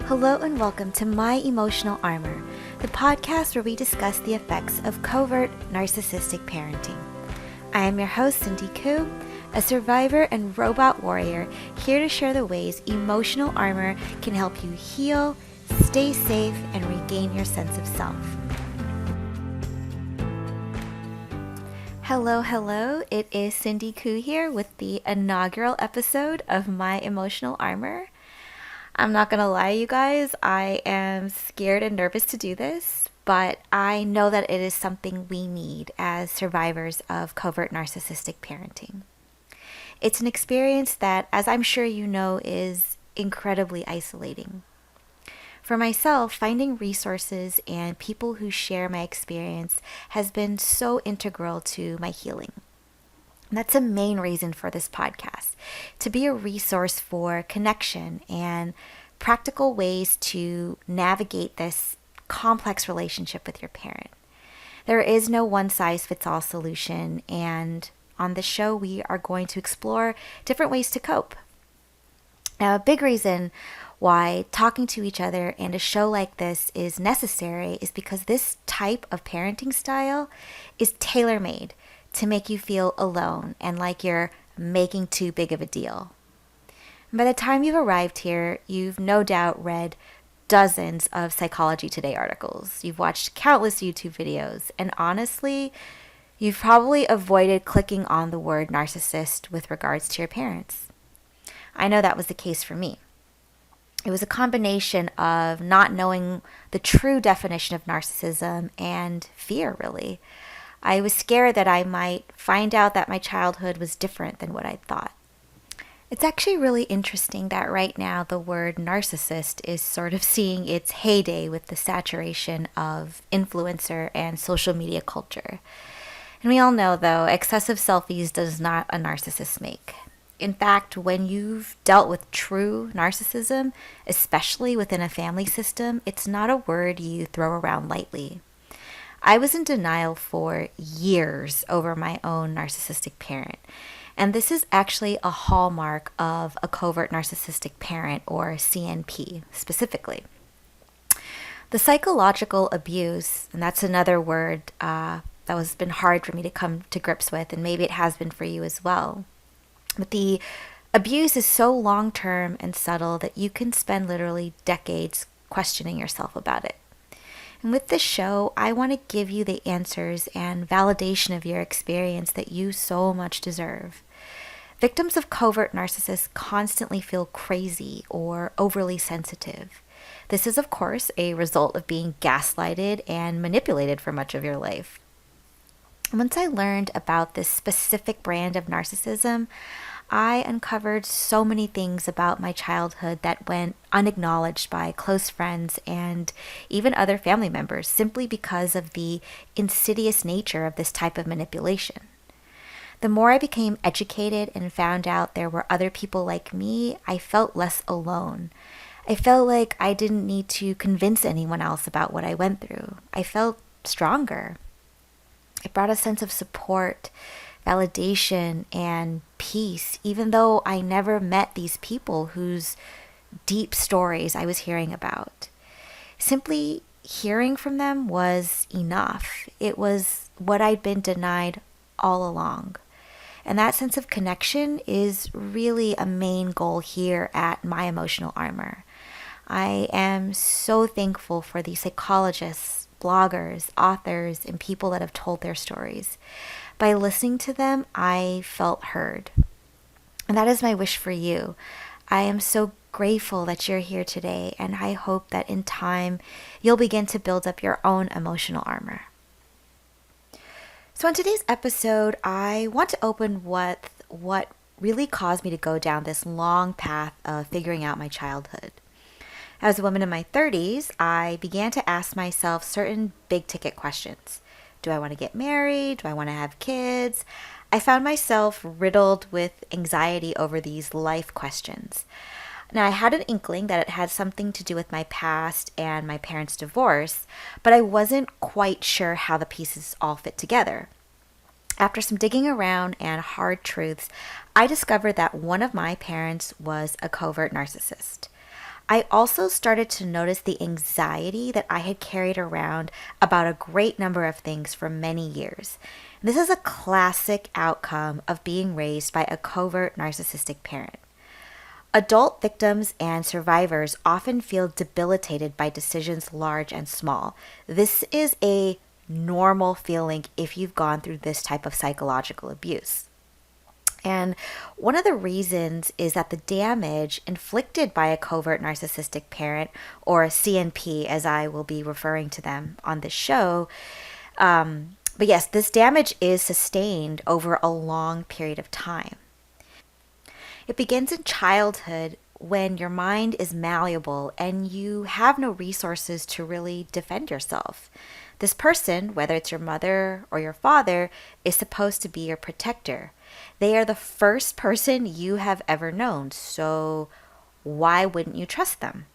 Hello and welcome to My Emotional Armor, the podcast where we discuss the effects of covert narcissistic parenting. I am your host, Cindy Koo, a survivor and robot warrior here to share the ways emotional armor can help you heal, stay safe, and regain your sense of self. Hello, it is Cindy Koo here with the inaugural episode of My Emotional Armor. I'm not gonna lie, you guys, I am scared and nervous to do this, but I know that it is something we need as survivors of covert narcissistic parenting. It's an experience that, as I'm sure you know, is incredibly isolating. For myself, finding resources and people who share my experience has been so integral to my healing. And that's a main reason for this podcast, to be a resource for connection and practical ways to navigate this complex relationship with your parent. There is no one-size-fits-all solution, and on this show, we are going to explore different ways to cope. Now, a big reason why talking to each other and a show like this is necessary is because this type of parenting style is tailor-made to make you feel alone and like you're making too big of a deal. And by the time you've arrived here, you've no doubt read dozens of Psychology Today articles. You've watched countless YouTube videos, and honestly, you've probably avoided clicking on the word narcissist with regards to your parents. I know that was the case for me. It was a combination of not knowing the true definition of narcissism and fear, really. I was scared that I might find out that my childhood was different than what I thought. It's actually really interesting that right now the word narcissist is sort of seeing its heyday with the saturation of influencer and social media culture. And we all know, though, excessive selfies does not a narcissist make. In fact, when you've dealt with true narcissism, especially within a family system, it's not a word you throw around lightly. I was in denial for years over my own narcissistic parent. And this is actually a hallmark of a covert narcissistic parent, or CNP specifically. The psychological abuse, and that's another word that has been hard for me to come to grips with, and maybe it has been for you as well. But the abuse is so long-term and subtle that you can spend literally decades questioning yourself about it. And with this show, I want to give you the answers and validation of your experience that you so much deserve. Victims of covert narcissists constantly feel crazy or overly sensitive. This is, of course, a result of being gaslighted and manipulated for much of your life. Once I learned about this specific brand of narcissism, I uncovered so many things about my childhood that went unacknowledged by close friends and even other family members simply because of the insidious nature of this type of manipulation. The more I became educated and found out there were other people like me, I felt less alone. I felt like I didn't need to convince anyone else about what I went through. I felt stronger. It brought a sense of support, validation, and peace, even though I never met these people whose deep stories I was hearing about. Simply hearing from them was enough. It was what I'd been denied all along. And that sense of connection is really a main goal here at My Emotional Armor. I am so thankful for the psychologists, bloggers, authors, and people that have told their stories. By listening to them, I felt heard. And that is my wish for you. I am so grateful that you're here today, and I hope that in time, you'll begin to build up your own emotional armor. So in today's episode, I want to open with what really caused me to go down this long path of figuring out my childhood. As a woman in my 30s, I began to ask myself certain big-ticket questions. Do I want to get married? Do I want to have kids? I found myself riddled with anxiety over these life questions. Now, I had an inkling that it had something to do with my past and my parents' divorce, but I wasn't quite sure how the pieces all fit together. After some digging around and hard truths, I discovered that one of my parents was a covert narcissist. I also started to notice the anxiety that I had carried around about a great number of things for many years. This is a classic outcome of being raised by a covert narcissistic parent. Adult victims and survivors often feel debilitated by decisions large and small. This is a normal feeling if you've gone through this type of psychological abuse. And one of the reasons is that the damage inflicted by a covert narcissistic parent, or a CNP, as I will be referring to them on this show, but yes, this damage is sustained over a long period of time. It begins in childhood when your mind is malleable and you have no resources to really defend yourself. This person, whether it's your mother or your father, is supposed to be your protector. They are the first person you have ever known, so why wouldn't you trust them?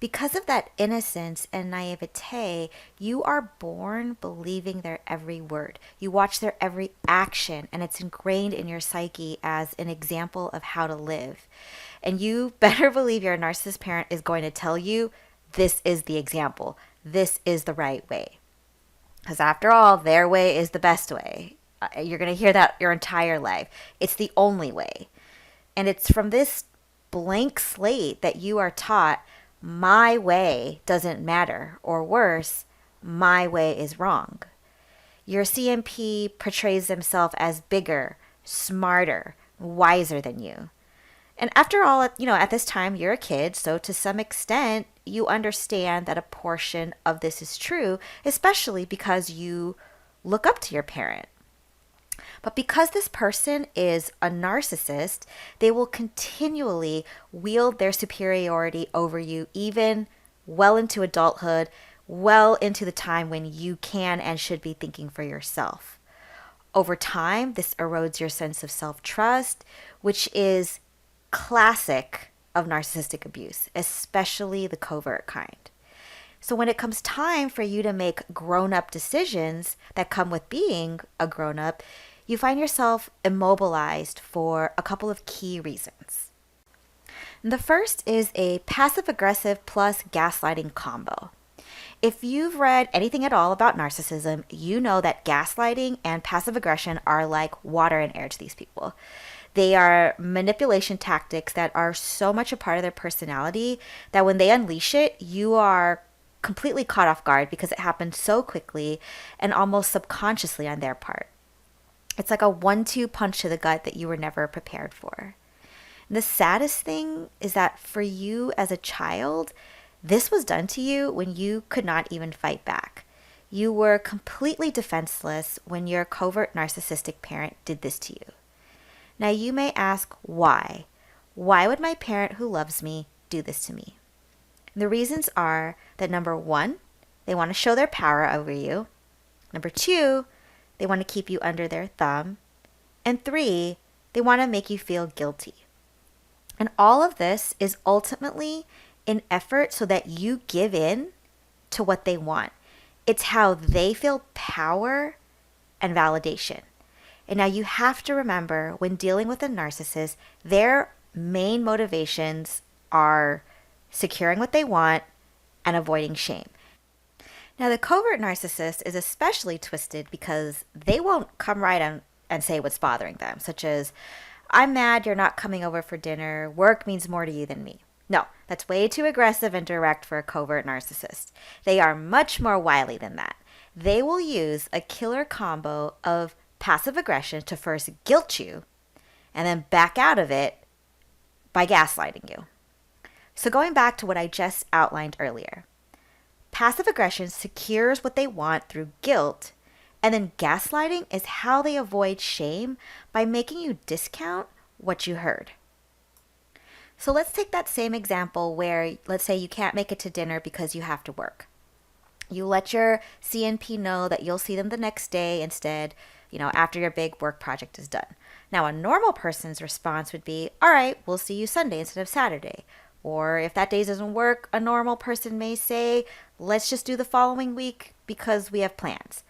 Because of that innocence and naivete, you are born believing their every word. You watch their every action, and it's ingrained in your psyche as an example of how to live. And you better believe your narcissist parent is going to tell you, this is the example. This is the right way. Because after all, their way is the best way. You're going to hear that your entire life. It's the only way. And it's from this blank slate that you are taught, my way doesn't matter, or worse, my way is wrong. Your CMP portrays himself as bigger, smarter, wiser than you. And after all, at this time, you're a kid, so to some extent, you understand that a portion of this is true, especially because you look up to your parent. But because this person is a narcissist, they will continually wield their superiority over you, even well into adulthood, well into the time when you can and should be thinking for yourself. Over time, this erodes your sense of self-trust, which is classic of narcissistic abuse, especially the covert kind. So when it comes time for you to make grown-up decisions that come with being a grown-up, you find yourself immobilized for a couple of key reasons. The first is a passive-aggressive plus gaslighting combo. If you've read anything at all about narcissism, you know that gaslighting and passive aggression are like water and air to these people. They are manipulation tactics that are so much a part of their personality that when they unleash it, you are completely caught off guard because it happened so quickly and almost subconsciously on their part. It's like a 1-2 punch to the gut that you were never prepared for. And the saddest thing is that for you as a child, this was done to you when you could not even fight back. You were completely defenseless when your covert narcissistic parent did this to you. Now you may ask, why? Why would my parent who loves me do this to me? The reasons are that number one, they want to show their power over you. Number two, they want to keep you under their thumb. And three, they want to make you feel guilty. And all of this is ultimately an effort so that you give in to what they want. It's how they feel power and validation. And now you have to remember when dealing with a narcissist, their main motivations are securing what they want and avoiding shame. Now, the covert narcissist is especially twisted because they won't come right on and say what's bothering them, such as, I'm mad you're not coming over for dinner. Work means more to you than me. No, that's way too aggressive and direct for a covert narcissist. They are much more wily than that. They will use a killer combo of passive aggression to first guilt you and then back out of it by gaslighting you. So going back to what I just outlined earlier, passive aggression secures what they want through guilt, and then gaslighting is how they avoid shame by making you discount what you heard. So let's take that same example where, let's say you can't make it to dinner because you have to work. You let your CNP know that you'll see them the next day instead, after your big work project is done. Now, a normal person's response would be, all right, we'll see you Sunday instead of Saturday. Or if that day doesn't work, a normal person may say, let's just do the following week because we have plans.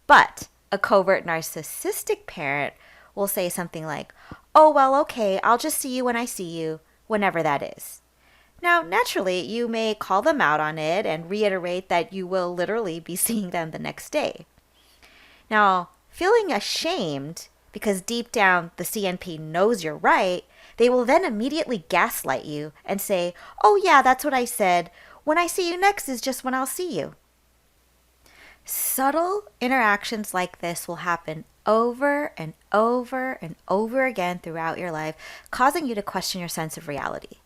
But a covert narcissistic parent will say something like, oh, well, okay, I'll just see you when I see you, whenever that is. Now, naturally, you may call them out on it and reiterate that you will literally be seeing them the next day. Now, feeling ashamed because deep down the CNP knows you're right, they will then immediately gaslight you and say, "Oh yeah, that's what I said. When I see you next is just when I'll see you." Subtle interactions like this will happen over and over and over again throughout your life, causing you to question your sense of reality.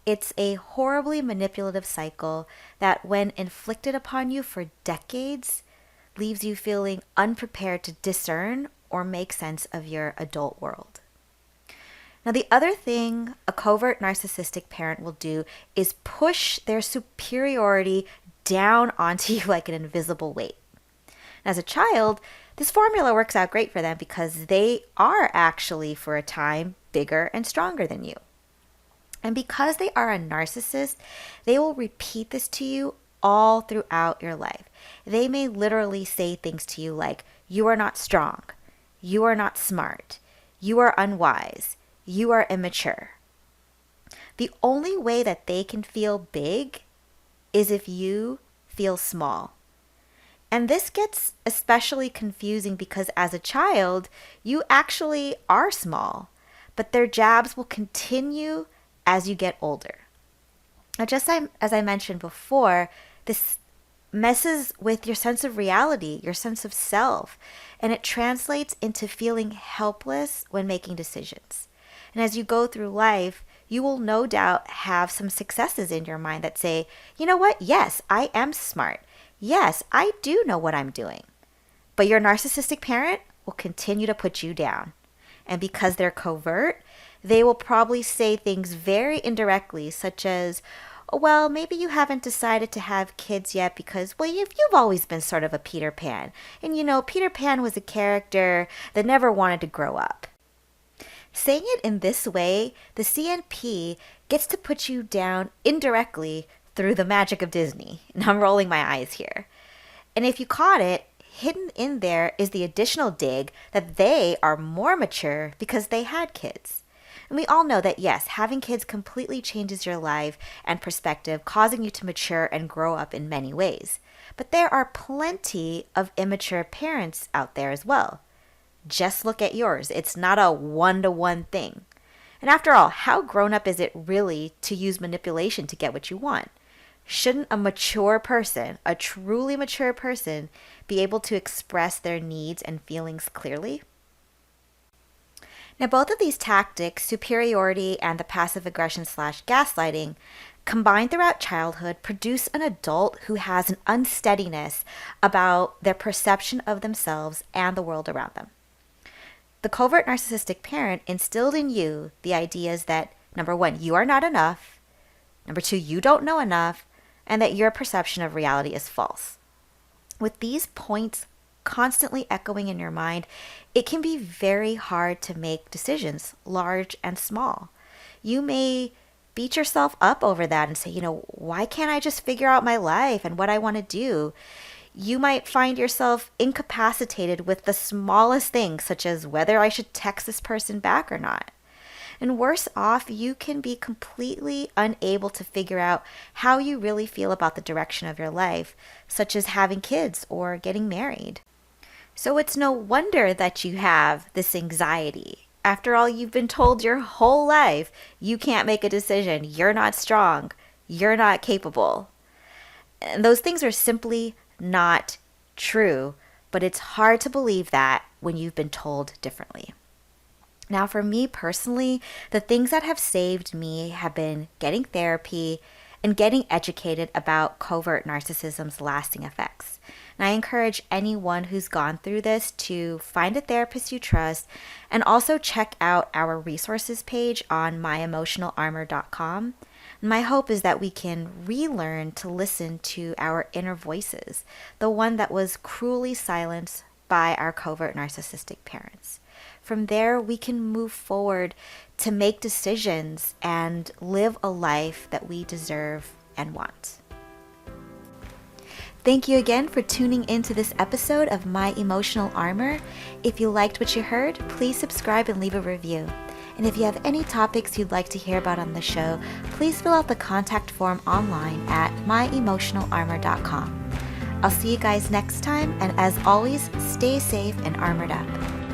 It's a horribly manipulative cycle that, when inflicted upon you for decades, leaves you feeling unprepared to discern or make sense of your adult world. Now, the other thing a covert narcissistic parent will do is push their superiority down onto you like an invisible weight. As a child, this formula works out great for them because they are actually, for a time, bigger and stronger than you. And because they are a narcissist, they will repeat this to you all throughout your life. They may literally say things to you like, "You are not strong. You are not smart. You are unwise. You are immature." The only way that they can feel big is if you feel small. And this gets especially confusing because as a child, you actually are small, but their jabs will continue as you get older. Now, just as I mentioned before, this messes with your sense of reality, your sense of self, and it translates into feeling helpless when making decisions. And as you go through life, you will no doubt have some successes in your mind that say, "You know what? Yes, I am smart. Yes, I do know what I'm doing." But your narcissistic parent will continue to put you down. And because they're covert, they will probably say things very indirectly, such as, "Well, maybe you haven't decided to have kids yet because, well, you've always been sort of a Peter Pan. And Peter Pan was a character that never wanted to grow up." Saying it in this way, the CNP gets to put you down indirectly through the magic of Disney. And I'm rolling my eyes here. And if you caught it, hidden in there is the additional dig that they are more mature because they had kids. And we all know that, yes, having kids completely changes your life and perspective, causing you to mature and grow up in many ways. But there are plenty of immature parents out there as well. Just look at yours. It's not a one-to-one thing. And after all, how grown up is it really to use manipulation to get what you want? Shouldn't a mature person, a truly mature person, be able to express their needs and feelings clearly? Now, both of these tactics, superiority and the passive aggression/gaslighting, combined throughout childhood, produce an adult who has an unsteadiness about their perception of themselves and the world around them. The covert narcissistic parent instilled in you the ideas that, number one, you are not enough, number two, you don't know enough, and that your perception of reality is false. With these points constantly echoing in your mind, it can be very hard to make decisions, large and small. You may beat yourself up over that and say, why can't I just figure out my life and what I want to do? You might find yourself incapacitated with the smallest things, such as whether I should text this person back or not. And worse off, you can be completely unable to figure out how you really feel about the direction of your life, such as having kids or getting married. So it's no wonder that you have this anxiety. After all, you've been told your whole life you can't make a decision, you're not strong, you're not capable. And those things are simply not true, but it's hard to believe that when you've been told differently. Now, for me personally, the things that have saved me have been getting therapy and getting educated about covert narcissism's lasting effects. And I encourage anyone who's gone through this to find a therapist you trust and also check out our resources page on myemotionalarmor.com. My hope is that we can relearn to listen to our inner voices, the one that was cruelly silenced by our covert narcissistic parents. From there, we can move forward to make decisions and live a life that we deserve and want. Thank you again for tuning into this episode of My Emotional Armor. If you liked what you heard, please subscribe and leave a review. And if you have any topics you'd like to hear about on the show, please fill out the contact form online at myemotionalarmor.com. I'll see you guys next time, and as always, stay safe and armored up.